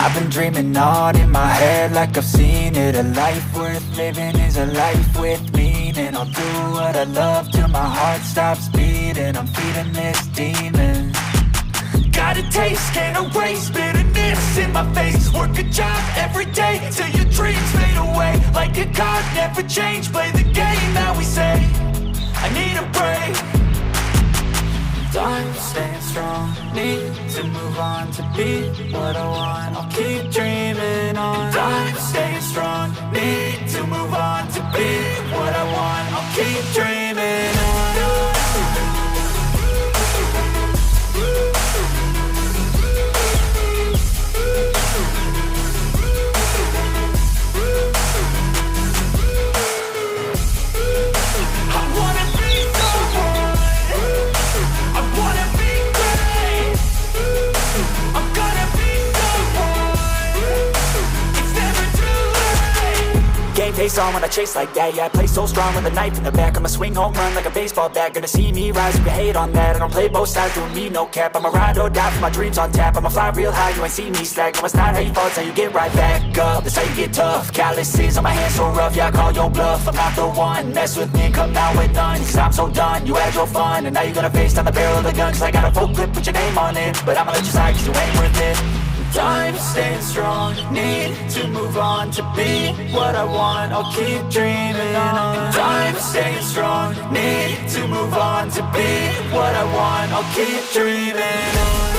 I've been dreaming on in my head like I've seen it. A life worth living is a life with meaning. I'll do what I love till my heart stops beating. I'm feeding this demon. Got a taste, can't erase bitterness in my face. Work a job every day till your dreams fade away. Like a card, never change, play the game that we say. I need a break. I'm staying strong, need to move on to be what I want. I'll keep dreaming on. I'm staying strong, need to move on to be what I want. I'll keep dreaming on. Face on when I chase like that, yeah, I play so strong with a knife in the back. I'ma swing home run like a baseball bat. Gonna see me rise if you hate on that. I don't play both sides, doing me no cap. I'ma ride or die for my dreams on tap. I'ma fly real high, you ain't see me slack. No, it's not how you fall, it's how you get right back up. That's how you get tough. Calluses on my hands so rough, yeah, I call your bluff. I'm not the one, mess with me and come down with none. Cause I'm so done, you had your fun. And now you're gonna face down the barrel of the gun. Cause I got a full clip, put your name on it. But I'ma let you slide cause you ain't worth it. I'm staying strong, need to move on to be what I want. I'll keep dreaming on. I'm staying strong, need to move on to be what I want. I'll keep dreaming on.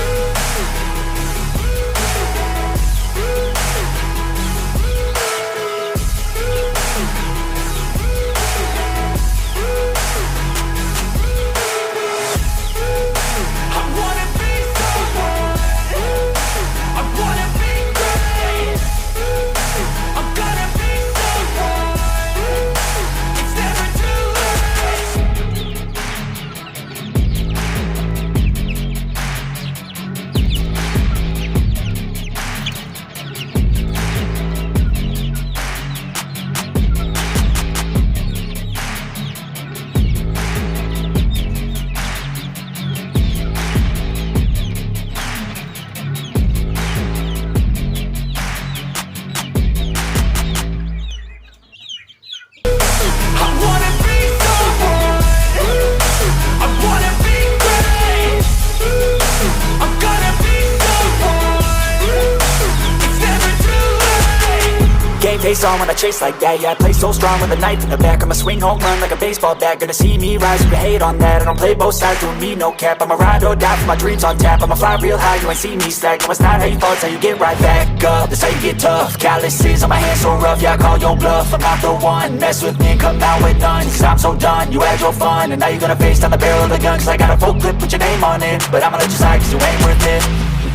Face on when I chase like that, yeah, I play so strong with a knife in the back. I'ma swing home run like a baseball bat. Gonna see me rise if you hate on that. I don't play both sides, doing me no cap. I'ma ride or die for my dreams on tap. I'ma fly real high, you ain't see me slack. No, it's not how you fall, it's how you get right back up. That's how you get tough. Calluses on my hands so rough, yeah, I call your bluff. I'm not the one, mess with me and come down with none. Cause I'm so done, you had your fun. And now you're gonna face down the barrel of the gun. Cause I got a full clip, put your name on it. But I'ma let you slide cause you ain't worth it.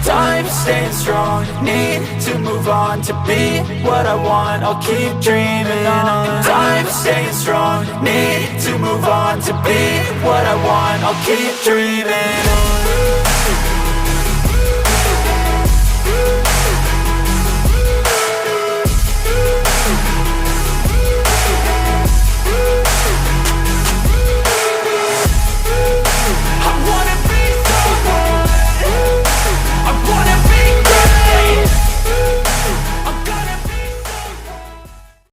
I'm staying strong, need to move on to be what I want. I'll keep dreaming on. I'm staying strong, need to move on to be what I want. I'll keep dreaming on.